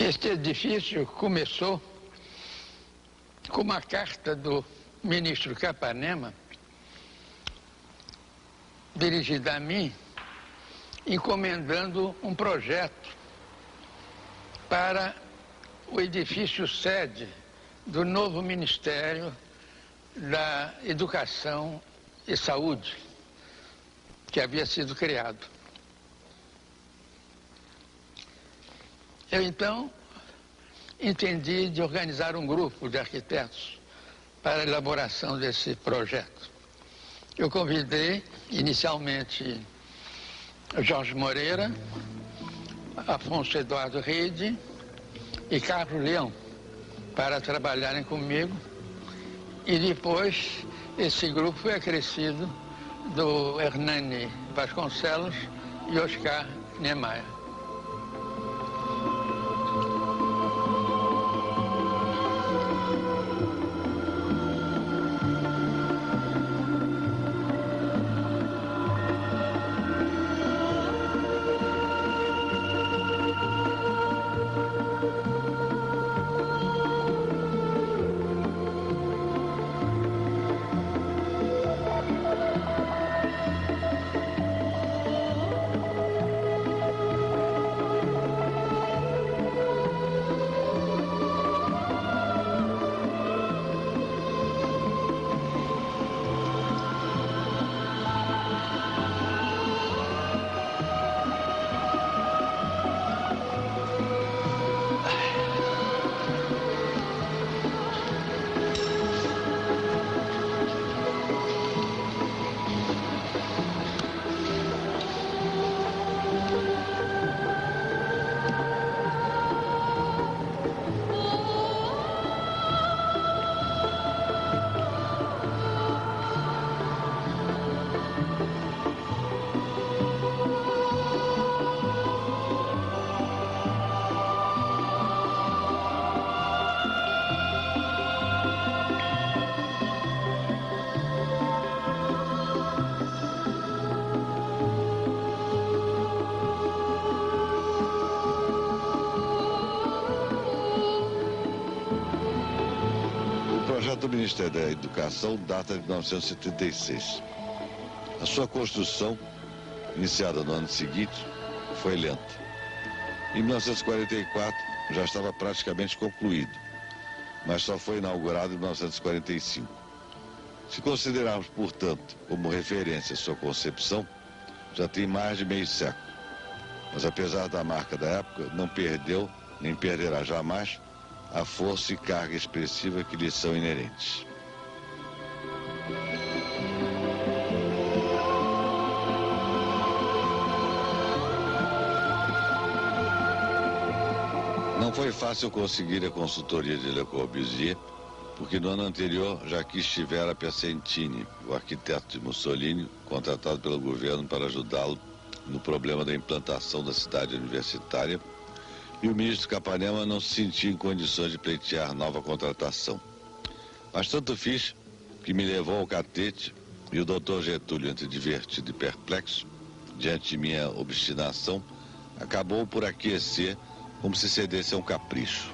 Este edifício começou com uma carta do ministro Capanema, dirigida a mim, encomendando um projeto para o edifício sede do novo Ministério da Educação e Saúde, que havia sido criado. Eu, então, entendi de organizar um grupo de arquitetos para a elaboração desse projeto. Eu convidei, inicialmente, Jorge Moreira, Afonso Eduardo Rede e Carlos Leão para trabalharem comigo. E depois, esse grupo foi acrescido do Hernani Vasconcelos e Oscar Niemeyer. O projeto do Ministério da Educação data de 1976. A sua construção, iniciada no ano seguinte, foi lenta. Em 1944 já estava praticamente concluído, mas só foi inaugurado em 1945. Se considerarmos, portanto, como referência sua concepção, já tem mais de meio século. Mas apesar da marca da época, não perdeu, nem perderá jamais, a força e carga expressiva que lhe são inerentes. Não foi fácil conseguir a consultoria de Le Corbusier, porque no ano anterior já aqui estivera Piacentini, o arquiteto de Mussolini, contratado pelo governo para ajudá-lo no problema da implantação da cidade universitária, e o ministro Capanema não se sentia em condições de pleitear nova contratação. Mas tanto fiz que me levou ao catete e o doutor Getúlio, entre divertido e perplexo, diante de minha obstinação, acabou por aquecer como se cedesse a um capricho.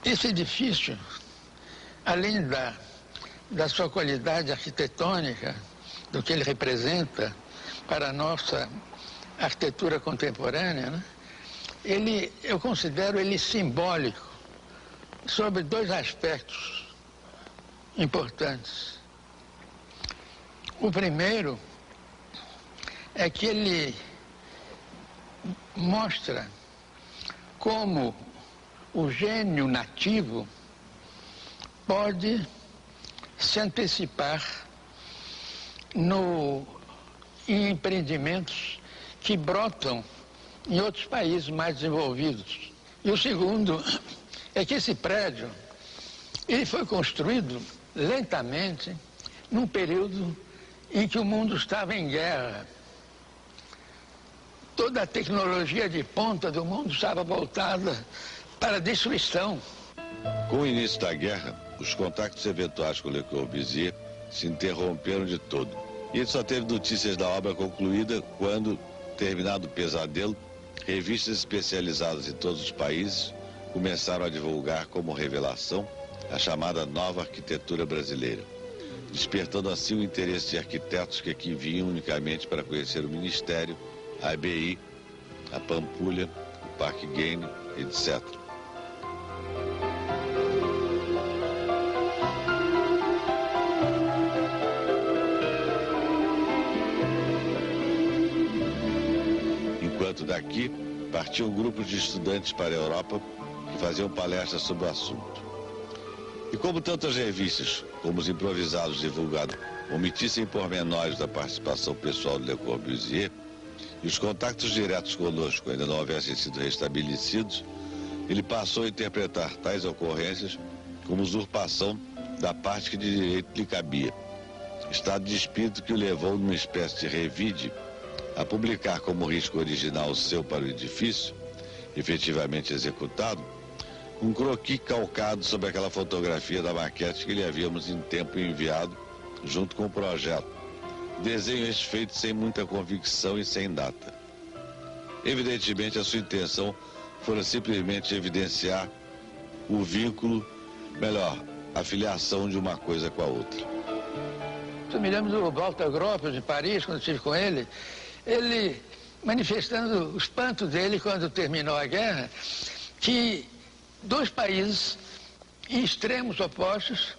Esse edifício, além da sua qualidade arquitetônica, do que ele representa para a nossa arquitetura contemporânea, né? Eu considero ele simbólico sobre dois aspectos importantes. O primeiro é que ele mostra como o gênio nativo pode se antecipar em empreendimentos que brotam em outros países mais desenvolvidos. E o segundo é que esse prédio, ele foi construído lentamente num período em que o mundo estava em guerra. Toda a tecnologia de ponta do mundo estava voltada para a destruição. Com o início da guerra, os contactos eventuais com Le Corbusier se interromperam de todo. E ele só teve notícias da obra concluída quando, terminado o pesadelo, revistas especializadas em todos os países começaram a divulgar como revelação a chamada nova arquitetura brasileira, despertando assim o interesse de arquitetos que aqui vinham unicamente para conhecer o Ministério, a ABI, a Pampulha, o Parque Güell, etc. Enquanto daqui partiam grupos de estudantes para a Europa que faziam palestras sobre o assunto. E como tantas revistas, como os improvisados divulgados, omitissem pormenores da participação pessoal de Le Corbusier, e os contatos diretos conosco ainda não houvessem sido restabelecidos, ele passou a interpretar tais ocorrências como usurpação da parte que de direito lhe cabia. Estado de espírito que o levou numa espécie de revide a publicar como risco original seu para o edifício, efetivamente executado, um croquis calcado sobre aquela fotografia da maquete que lhe havíamos em tempo enviado junto com o projeto. Desenho este feito sem muita convicção e sem data. Evidentemente, a sua intenção fora simplesmente evidenciar o vínculo, melhor, a filiação de uma coisa com a outra. Eu me lembro do Walter Gropius, de Paris, quando estive com ele manifestando o espanto dele quando terminou a guerra, que dois países em extremos opostos,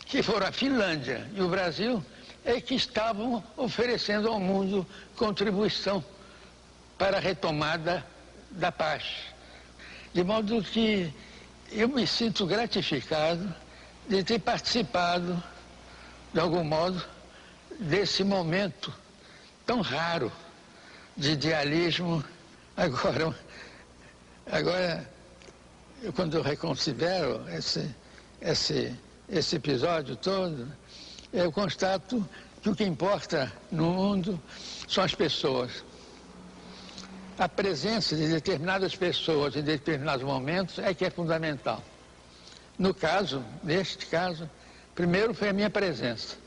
que foram a Finlândia e o Brasil, é que estavam oferecendo ao mundo contribuição para a retomada da paz. De modo que eu me sinto gratificado de ter participado, de algum modo, desse momento tão raro de idealismo. Agora quando eu reconsidero esse episódio todo, eu constato que o que importa no mundo são as pessoas. A presença de determinadas pessoas em determinados momentos é que é fundamental. Neste caso, primeiro foi a minha presença.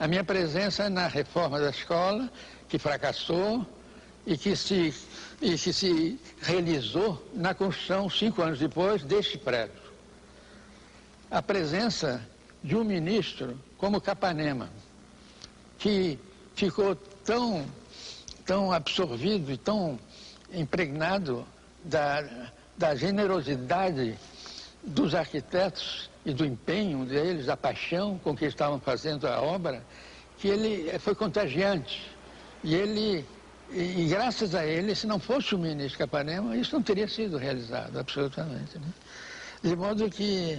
A minha presença na reforma da escola, que fracassou e que se realizou na construção, 5 anos depois, deste prédio. A presença de um ministro como Capanema, que ficou tão absorvido e tão impregnado da generosidade dos arquitetos e do empenho deles, da paixão com que estavam fazendo a obra, que ele foi contagiante. E graças a ele, se não fosse o ministro Capanema, isso não teria sido realizado, absolutamente, né? De modo que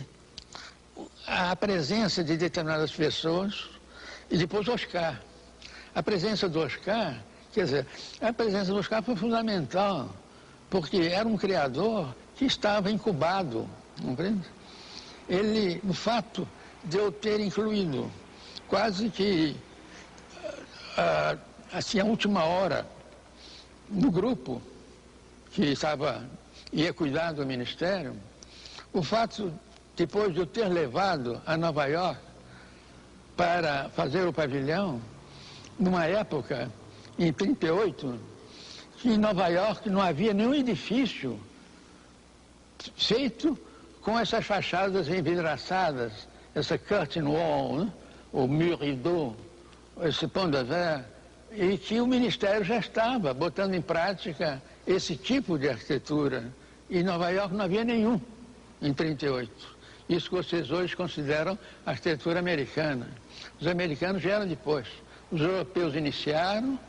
a presença de determinadas pessoas, e depois o Oscar. A presença do Oscar, quer dizer, a presença do Oscar foi fundamental, porque era um criador que estava incubado, compreende? O fato de eu ter incluído quase que assim, a última hora, no grupo que ia cuidar do ministério, o fato, depois de eu ter levado a Nova York para fazer o pavilhão, numa época, em 1938, que em Nova York não havia nenhum edifício feito com essas fachadas envidraçadas, essa curtain wall, né? O mur rideau, esse pont de verre, e que o Ministério já estava botando em prática esse tipo de arquitetura. E em Nova York não havia nenhum em 1938. Isso que vocês hoje consideram arquitetura americana. Os americanos vieram depois. Os europeus iniciaram,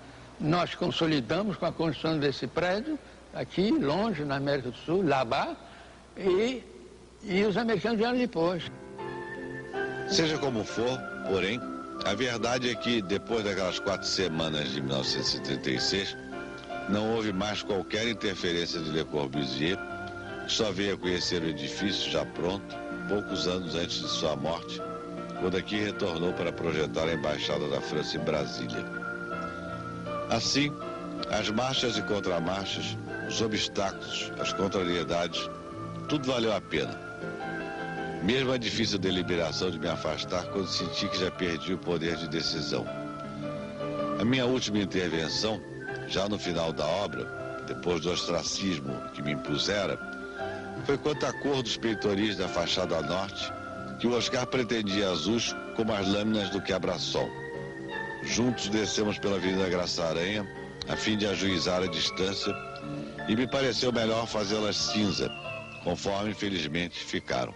nós consolidamos com a construção desse prédio, aqui, longe, na América do Sul, lá-bas, e os americanos vieram depois. Seja como for, porém, a verdade é que, depois daquelas 4 semanas de 1936, não houve mais qualquer interferência de Le Corbusier, que só veio a conhecer o edifício já pronto, poucos anos antes de sua morte, quando aqui retornou para projetar a Embaixada da França em Brasília. Assim, as marchas e contramarchas, os obstáculos, as contrariedades, tudo valeu a pena. Mesmo a difícil deliberação de me afastar quando senti que já perdi o poder de decisão. A minha última intervenção, já no final da obra, depois do ostracismo que me impusera, foi quanto à cor dos peitoris da fachada norte, que o Oscar pretendia azuis como as lâminas do quebra-sol. Juntos descemos pela Avenida Graça Aranha, a fim de ajuizar a distância, e me pareceu melhor fazê-las cinza, conforme infelizmente ficaram.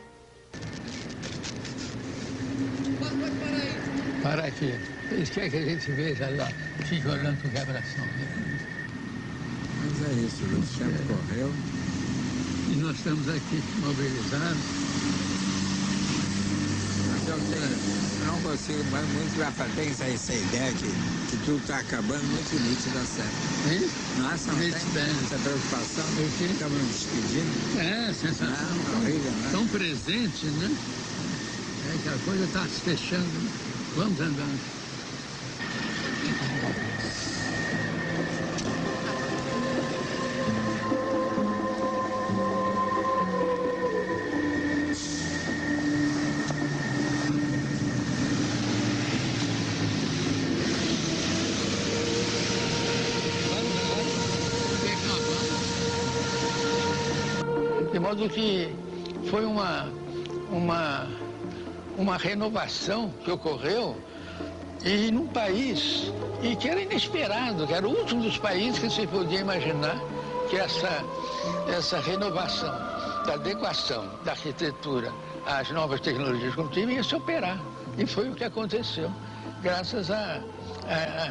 Para aqui. Eles querem que a gente veja lá, fique olhando para o quebra-sol. Mas é isso, o tempo correu. E nós estamos aqui mobilizados. Mas eu não consigo mais muito lá para ter essa ideia que tudo está acabando muito nítido, certo? Hein? Nossa, não tem essa preocupação. Estamos nos despedindo. É, sensação. Não, horrível, né? Tão presente, né? É que a coisa está se fechando. Vamos andando. De modo que foi uma renovação que ocorreu e num país e que era inesperado, que era o último dos países que se podia imaginar que essa renovação da adequação da arquitetura às novas tecnologias construtivas ia se operar. E foi o que aconteceu, graças a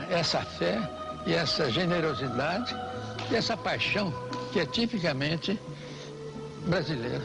essa fé e essa generosidade e essa paixão que é tipicamente brasileira.